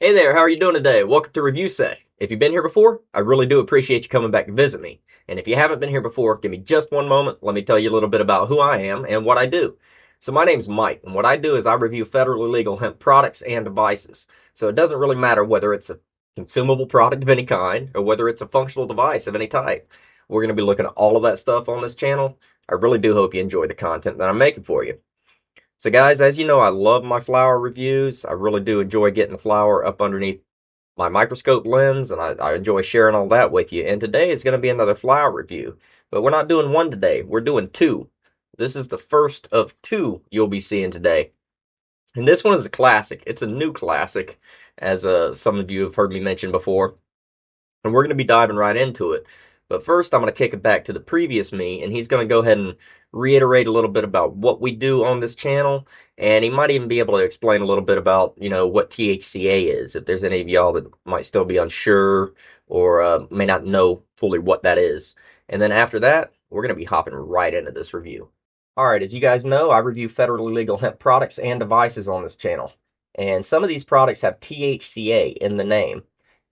Hey there, how are you doing today? Welcome to Review Say. If you've been here before, I really do appreciate you coming back to visit me. And if you haven't been here before, give me just one moment. Let me tell you a little bit about who I am and what I do. So my name's Mike, and what I do is I review federally legal hemp products and devices. So it doesn't really matter whether it's a consumable product of any kind or whether it's a functional device of any type. We're going to be looking at all of that stuff on this channel. I really do hope you enjoy the content that I'm making for you. So guys, as you know, I love my flower reviews. I really do enjoy getting the flower up underneath my microscope lens, and I enjoy sharing all that with you. And today is going to be another flower review, but we're not doing one today. We're doing two. This is the first of two you'll be seeing today. And this one is a classic. It's a new classic, as some of you have heard me mention before. And we're going to be diving right into it. But first, I'm going to kick it back to the previous me, and he's going to go ahead and reiterate a little bit about what we do on this channel, and he might even be able to explain a little bit about, what THCA is, if there's any of y'all that might still be unsure or may not know fully what that is. And then after that, we're going to be hopping right into this review. All right, as you guys know, I review federally legal hemp products and devices on this channel. And some of these products have THCA in the name.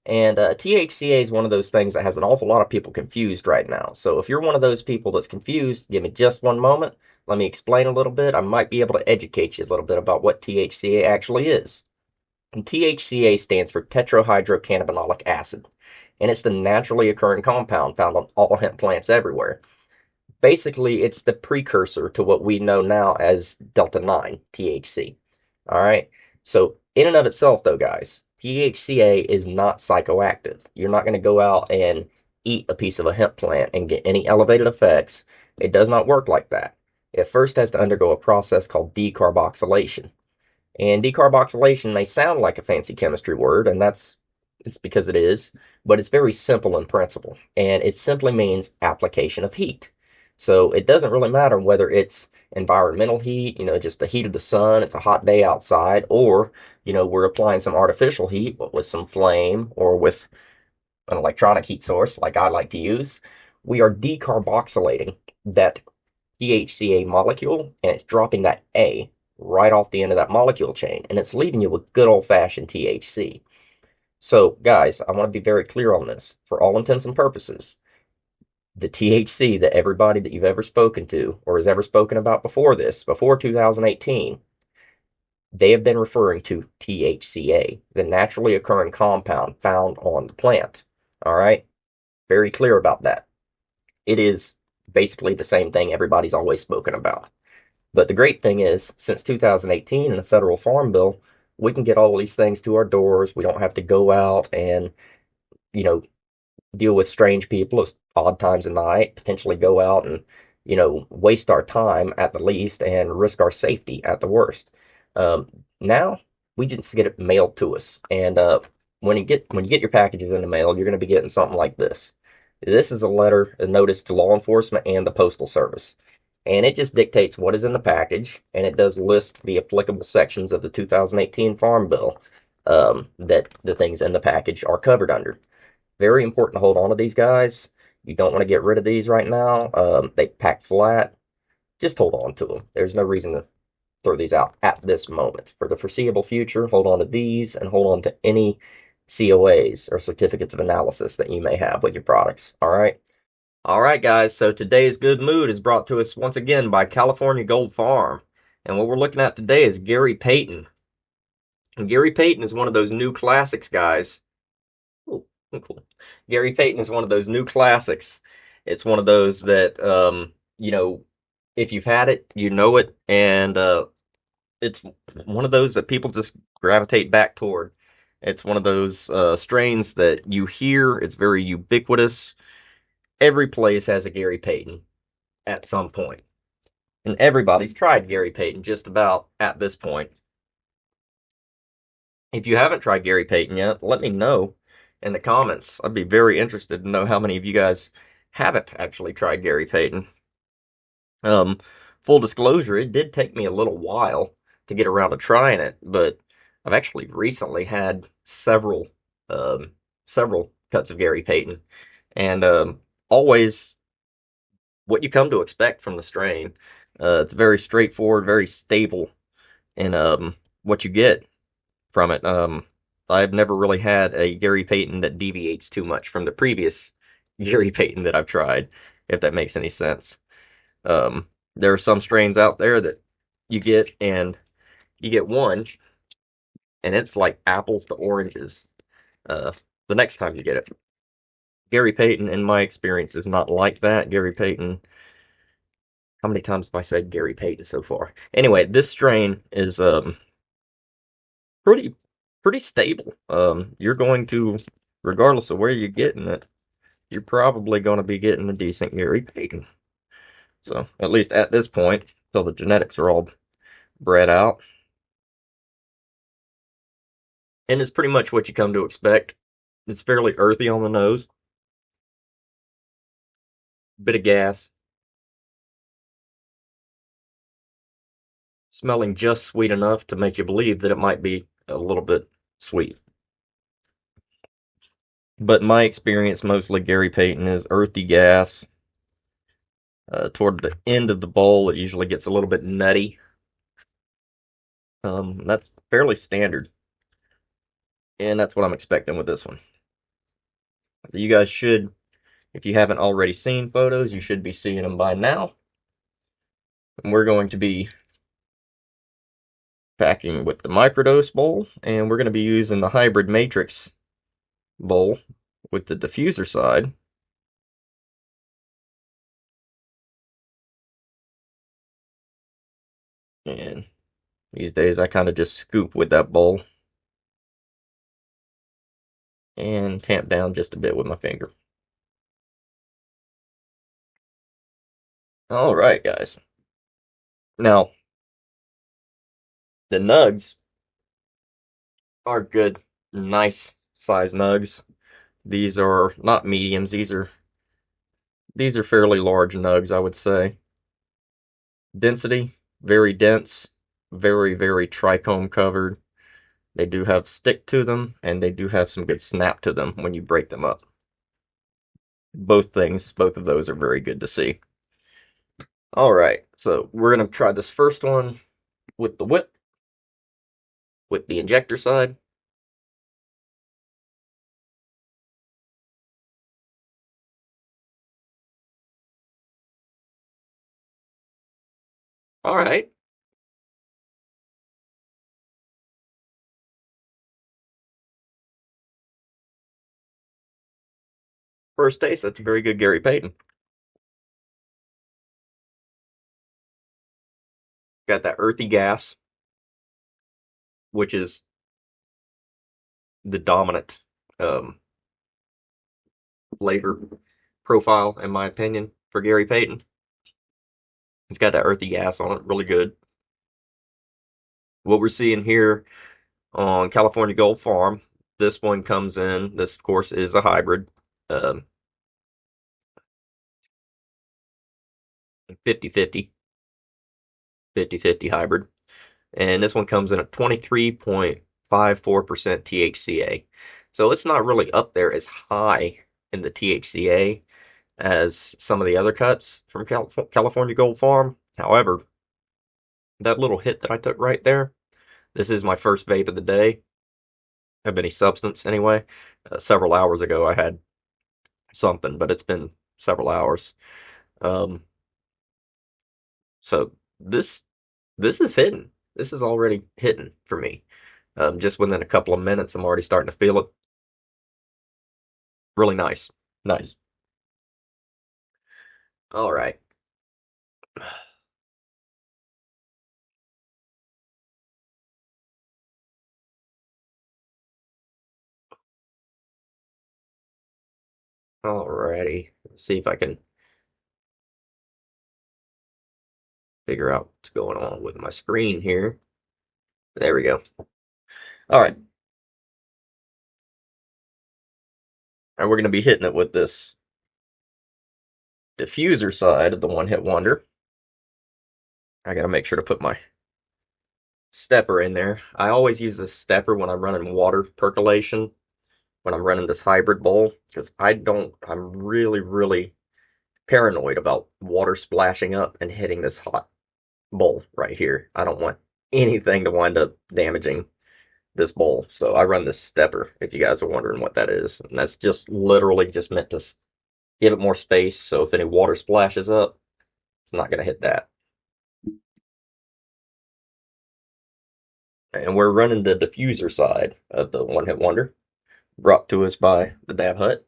And THCA is one of those things that has an awful lot of people confused right now. So if you're one of those people that's confused, give me just one moment. Let me explain a little bit. I might be able to educate you a little bit about what THCA actually is. And THCA stands for tetrahydrocannabinolic acid. And it's the naturally occurring compound found on all hemp plants everywhere. Basically, it's the precursor to what we know now as Delta 9 THC. All right. So in and of itself, though, guys, THCA is not psychoactive. You're not going to go out and eat a piece of a hemp plant and get any elevated effects. It does not work like that. It first has to undergo a process called decarboxylation. And decarboxylation may sound like a fancy chemistry word, and it's because it is, but it's very simple in principle. And it simply means application of heat. So it doesn't really matter whether it's environmental heat, just the heat of the sun, it's a hot day outside, or, we're applying some artificial heat with some flame or with an electronic heat source like I like to use. We are decarboxylating that THCA molecule, and it's dropping that A right off the end of that molecule chain, and it's leaving you with good old-fashioned THC. So, guys, I want to be very clear on this. For all intents and purposes, the THC that everybody that you've ever spoken to or has ever spoken about before this, before 2018, they have been referring to THCA, the naturally occurring compound found on the plant. All right? Very clear about that. It is basically the same thing everybody's always spoken about. But the great thing is, since 2018 in the federal farm bill, we can get all these things to our doors. We don't have to go out and, you know, deal with strange people at odd times of night, potentially go out and, waste our time at the least and risk our safety at the worst. Now we just get it mailed to us, and when you get your packages in the mail, you're going to be getting something like this. This is a notice to law enforcement and the postal service, and it just dictates what is in the package, and it does list the applicable sections of the 2018 Farm Bill that the things in the package are covered under. Very important to hold on to these guys. You don't want to get rid of these right now. They pack flat. Just hold on to them. There's no reason to throw these out at this moment. For the foreseeable future, hold on to these and hold on to any COAs or certificates of analysis that you may have with your products. All right. All right, guys. So today's good mood is brought to us once again by California Gold Farm. And what we're looking at today is Gary Payton. And Gary Payton is one of those new classics, guys. Ooh, cool. Gary Payton is one of those new classics. It's one of those that, if you've had it, you know it, and it's one of those that people just gravitate back toward. It's one of those strains that you hear. It's very ubiquitous. Every place has a Gary Payton at some point, and everybody's tried Gary Payton just about at this point. If you haven't tried Gary Payton yet, let me know in the comments. I'd be very interested to know how many of you guys haven't actually tried Gary Payton. Um, Full disclosure, it did take me a little while to get around to trying it, but I've actually recently had um, several cuts of Gary Payton, and always what you come to expect from the strain. It's very straightforward, very stable in what you get from it. I've never really had a Gary Payton that deviates too much from the previous Gary Payton that I've tried, if that makes any sense. There are some strains out there that you get, and you get one, and it's like apples to oranges uh, the next time you get it. Gary Payton, in my experience, is not like that. Gary Payton, how many times have I said Gary Payton so far? Anyway, this strain is pretty pretty stable. You're going to, regardless of where you're getting it, you're probably going to be getting a decent Gary Payton. So at least at this point, till the genetics are all bred out, and it's pretty much what you come to expect. It's fairly earthy on the nose, bit of gas, smelling just sweet enough to make you believe that it might be a little bit sweet. But in my experience, mostly Gary Payton is earthy gas. Toward the end of the bowl, it usually gets a little bit nutty. That's fairly standard, and that's what I'm expecting with this one. You guys should, if you haven't already seen photos, you should be seeing them by now. And we're going to be packing with the microdose bowl, and we're going to be using the hybrid matrix bowl with the diffuser side. And these days I kind of just scoop with that bowl and tamp down just a bit with my finger. All right, guys. Now, the nugs are good, nice size nugs. These are not mediums. These are fairly large nugs, I would say. Density, very dense, very, very trichome covered. They do have stick to them, and they do have some good snap to them when you break them up. Both of those are very good to see. All right, so we're going to try this first one with the whip, with the injector side. All right. First taste, that's a very good Gary Payton. Got that earthy gas, which is the dominant um, flavor profile, in my opinion, for Gary Payton. He's got that earthy gas on it, really good. What we're seeing here on California Gold Farm, this one comes in, this of course is a hybrid, 50-50, 50-50 hybrid. And this one comes in at 23.54% THCA. So it's not really up there as high in the THCA as some of the other cuts from California Gold Farm. However, that little hit that I took right there, this is my first vape of the day of any substance anyway. Several hours ago I had something, but it's been several hours. Um, so this is hidden. This is already hidden for me. Just within a couple of minutes, I'm already starting to feel it. Really nice. Nice. All right. Alrighty. Let's see if I can figure out what's going on with my screen here. There we go. All right. And we're going to be hitting it with this diffuser side of the one hit wonder. I got to make sure to put my stepper in there. I always use this stepper when I'm running water percolation, when I'm running this hybrid bowl, because I'm really, really paranoid about water splashing up and hitting this hot bowl right here. I don't want anything to wind up damaging this bowl. So I run this stepper, if you guys are wondering what that is. And that's just literally just meant to give it more space. So if any water splashes up, it's not going to hit that. And we're running the diffuser side of the One Hit Wonder, brought to us by the Dab Hut.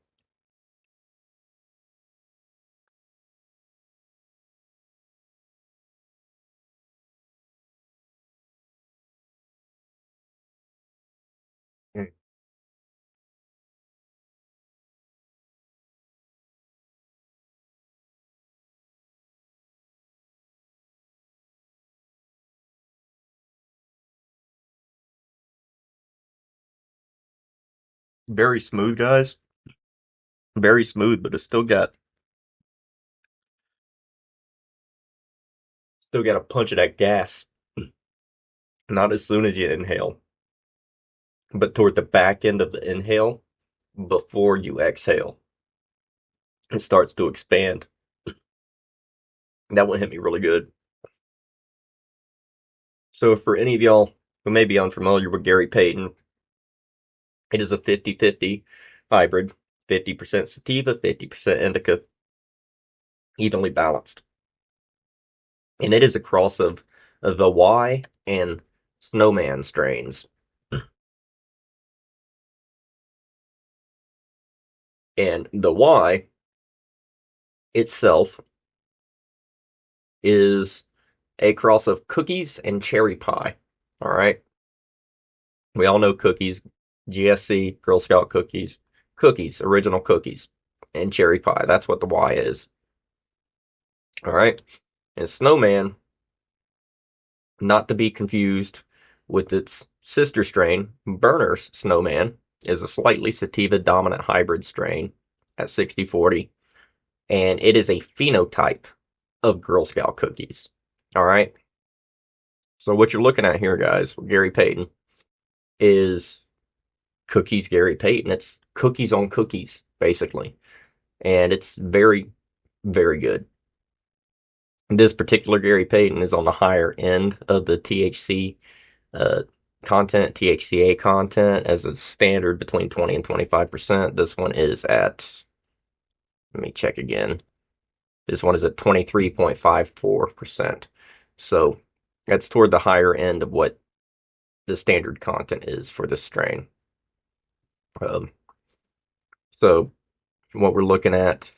Mm. Very smooth, guys. Very smooth, but it's still got a punch of that gas. Not as soon as you inhale, but toward the back end of the inhale, before you exhale, it starts to expand. That one hit me really good. So for any of y'all who may be unfamiliar with Gary Payton, it is a 50-50 hybrid, 50% sativa, 50% indica, evenly balanced. And it is a cross of the Y and Snowman strains. And the Y itself is a cross of cookies and cherry pie. All right. We all know cookies, GSC, Girl Scout cookies, original cookies, and cherry pie. That's what the Y is. All right. And Snowman, not to be confused with its sister strain, Burner's Snowman, is a slightly sativa dominant hybrid strain at 60-40, and it is a phenotype of Girl Scout cookies. All right. So what you're looking at here, guys, with Gary Payton, is cookies Gary Payton. It's cookies on cookies, basically. And it's very, very good. This particular Gary Payton is on the higher end of the THC uh, content, THCa content, as a standard between 20 and 25%. This one is at, let me check again. This one is at 23.54%. So that's toward the higher end of what the standard content is for this strain. Um, so what we're looking at as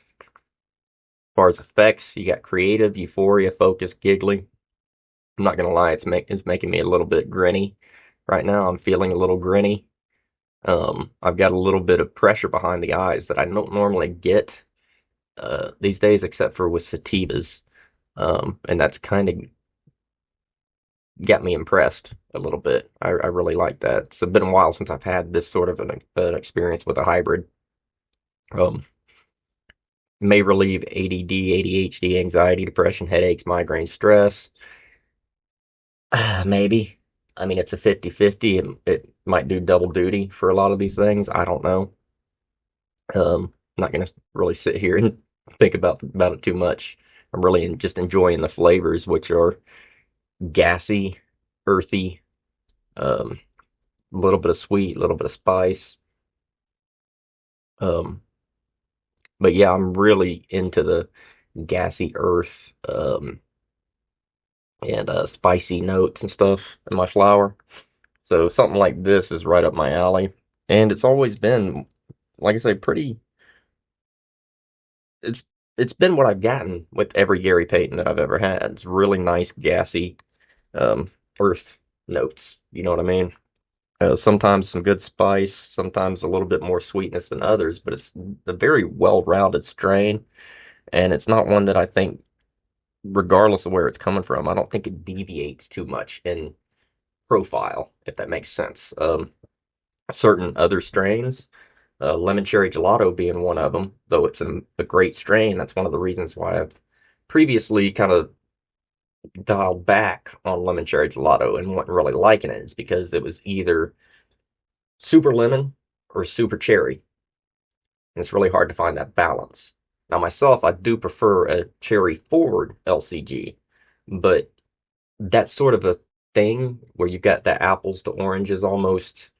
far as effects, you got creative, euphoria, focus, giggly. I'm not gonna lie, it's making me a little bit grinny right now. I'm feeling a little grinny. I've got a little bit of pressure behind the eyes that I don't normally get these days, except for with sativas, and that's kind of got me impressed a little bit. I really like that. It's been a while since I've had this sort of an experience with a hybrid. Um, may relieve ADD, ADHD, anxiety, depression, headaches, migraine, stress. Maybe. I mean, it's a 50-50. It might do double duty for a lot of these things. I don't know. I'm not going to really sit here and think about it too much. I'm really just enjoying the flavors, which are gassy, earthy, a little bit of sweet, a little bit of spice. Um, but yeah, I'm really into the gassy earth, and spicy notes and stuff in my flower. So something like this is right up my alley. And it's always been, like I say, pretty. It's it's been what I've gotten with every Gary Payton that I've ever had. It's really nice, gassy, um, earth notes. You know what I mean? Sometimes some good spice, sometimes a little bit more sweetness than others, but it's a very well-rounded strain, and it's not one that I think, regardless of where it's coming from, I don't think it deviates too much in profile, if that makes sense. Certain other strains, lemon cherry gelato being one of them, though it's a great strain. That's one of the reasons why I've previously kind of dialed back on lemon cherry gelato and wasn't really liking it. It's because it was either super lemon or super cherry. And it's really hard to find that balance. Now, myself, I do prefer a cherry forward LCG, but that's sort of a thing where you've got the apples to oranges almost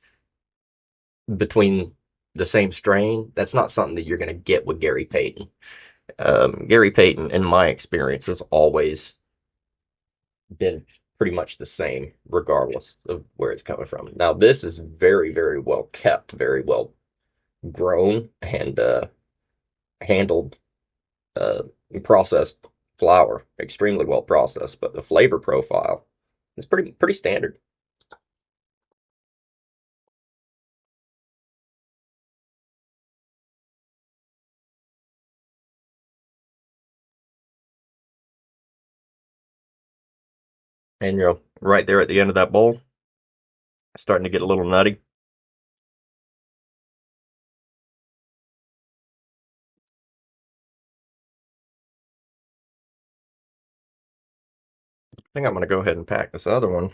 between the same strain. That's not something that you're going to get with Gary Payton. Gary Payton, in my experience, has always been pretty much the same, regardless of where it's coming from. Now, this is very, very well kept, very well grown, and handled, uh, processed flour, extremely well processed. But the flavor profile is pretty standard. And right there at the end of that bowl, starting to get a little nutty. I think I'm gonna go ahead and pack this other one.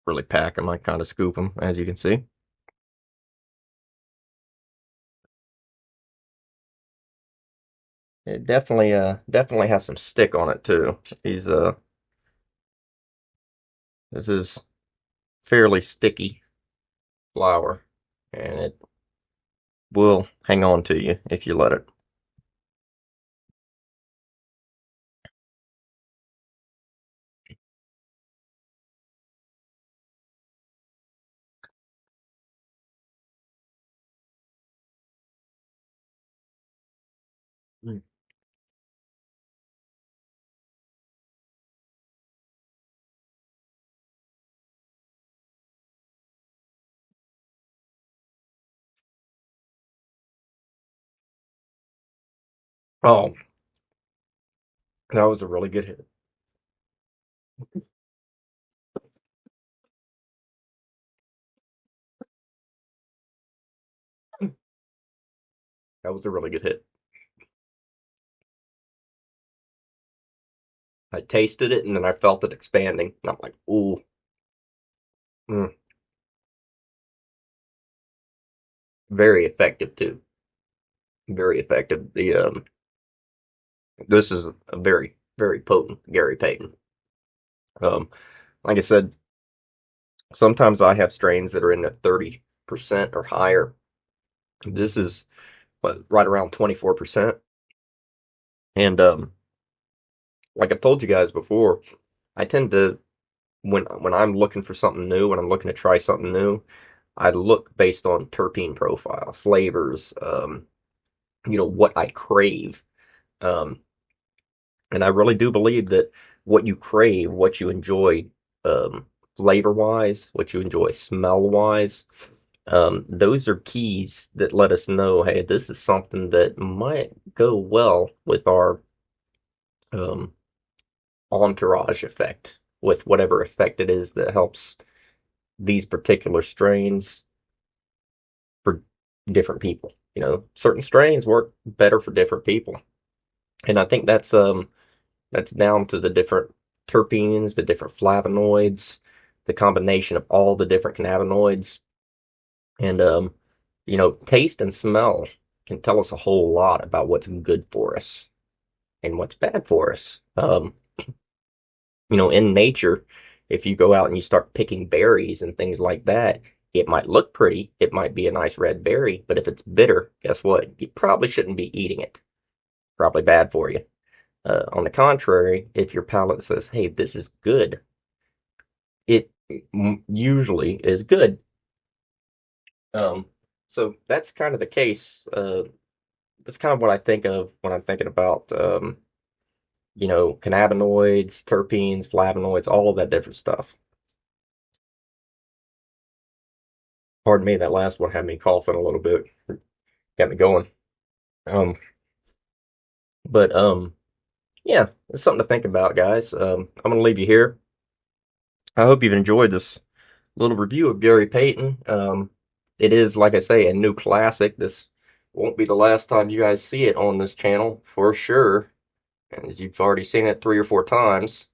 Really pack them. I kind of scoop them, as you can see. It definitely has some stick on it too. These this is fairly sticky flour, and it will hang on to you if you let it. Mm. Oh, that was a really good hit. That was a really good hit. I tasted it and then I felt it expanding, and I'm like, ooh, mm, very effective too. Very effective. The This is a very potent Gary Payton. Um, like I said, sometimes I have strains that are in the 30% or higher. This is what, right around 24%. And like I've told you guys before, I tend to, when I'm looking for something new, when I'm looking to try something new, I look based on terpene profile, flavors, what I crave. Um, and I really do believe that what you crave, what you enjoy, flavor wise, what you enjoy smell wise, those are keys that let us know, hey, this is something that might go well with our um, entourage effect, with whatever effect it is that helps these particular strains for different people. Certain strains work better for different people, and I think that's down to the different terpenes, the different flavonoids, the combination of all the different cannabinoids, and taste and smell can tell us a whole lot about what's good for us and what's bad for us. In nature, if you go out and you start picking berries and things like that, it might look pretty, it might be a nice red berry, but if it's bitter, guess what? You probably shouldn't be eating it. Probably bad for you. On the contrary, if your palate says, hey, this is good, it usually is good. Um, so that's kind of the case. That's kind of what I think of when I'm thinking about, cannabinoids, terpenes, flavonoids, all of that different stuff. Pardon me, that last one had me coughing a little bit, got me going. Um, but yeah, it's something to think about, guys. I'm gonna leave you here. I hope you've enjoyed this little review of Gary Payton. It is, like I say, a new classic. This won't be the last time you guys see it on this channel for sure. And as you've already seen it 3 or 4 times,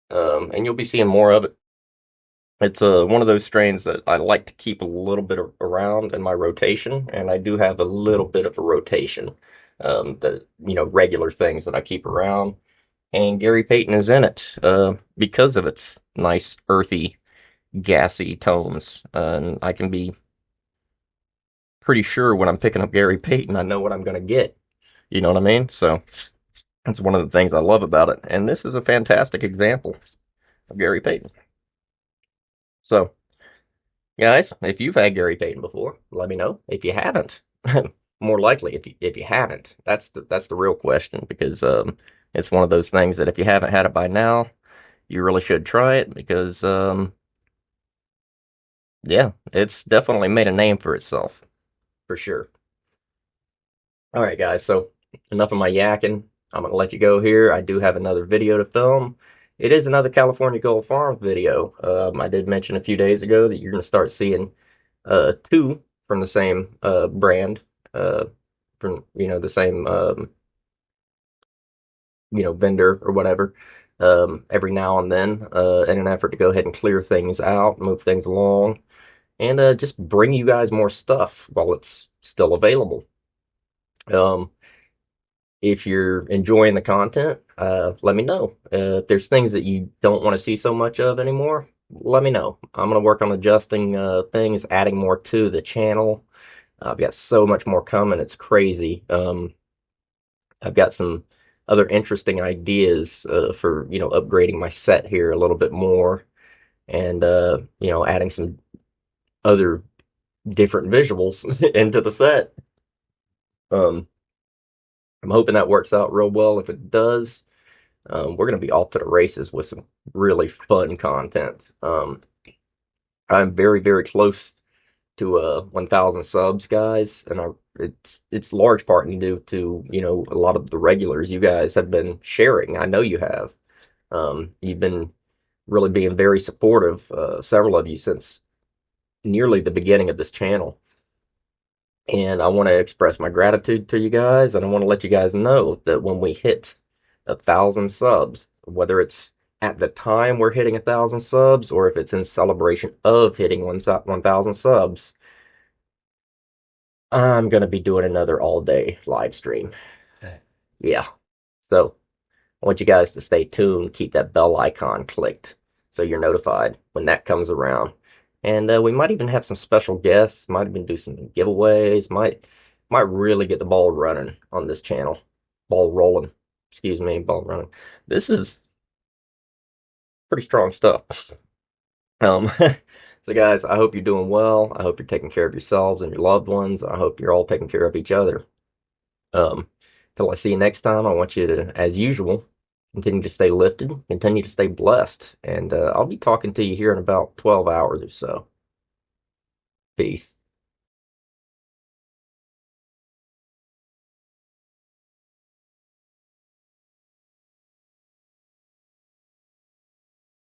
and you'll be seeing more of it. It's one of those strains that I like to keep a little bit around in my rotation, and I do have a little bit of a rotation. the regular things that I keep around. And Gary Payton is in it because of its nice earthy, gassy tones. And I can be pretty sure when I'm picking up Gary Payton, I know what I'm going to get. You know what I mean? So that's one of the things I love about it. And this is a fantastic example of Gary Payton. So, guys, if you've had Gary Payton before, let me know. If you haven't, more likely, if you haven't, that's the real question, because it's one of those things that if you haven't had it by now, you really should try it, because yeah, it's definitely made a name for itself, for sure. All right, guys, so enough of my yakking. I'm going to let you go here. I do have another video to film. It is another California Gold Farms video. I did mention a few days ago that you're going to start seeing two from the same brand, uh, from the same vendor or whatever, every now and then, in an effort to go ahead and clear things out, move things along, and just bring you guys more stuff while it's still available. Um, if you're enjoying the content, let me know. If there's things that you don't want to see so much of anymore, let me know. I'm going to work on adjusting things, adding more to the channel. I've got so much more coming. It's crazy. I've got some other interesting ideas for upgrading my set here a little bit more, and adding some other different visuals into the set. Um, I'm hoping that works out real well. If it does, we're going to be off to the races with some really fun content. I'm very, very close to 1,000 subs, guys, and it's large part due to a lot of the regulars you guys have been sharing. I know you have. You've been really being very supportive, several of you, since nearly the beginning of this channel. And I want to express my gratitude to you guys, and I want to let you guys know that when we hit 1,000 subs, whether it's at the time we're hitting 1,000 subs or if it's in celebration of hitting 1,000 subs, I'm going to be doing another all day live stream. Yeah. So I want you guys to stay tuned, keep that bell icon clicked so you're notified when that comes around. And we might even have some special guests, might even do some giveaways, might really get the ball running on this channel. Ball rolling. Excuse me, ball running. This is pretty strong stuff. Um, so guys, I hope you're doing well. I hope you're taking care of yourselves and your loved ones. I hope you're all taking care of each other. Um, till I see you next time, I want you to, as usual, continue to stay lifted, continue to stay blessed, and I'll be talking to you here in about 12 hours or so. Peace.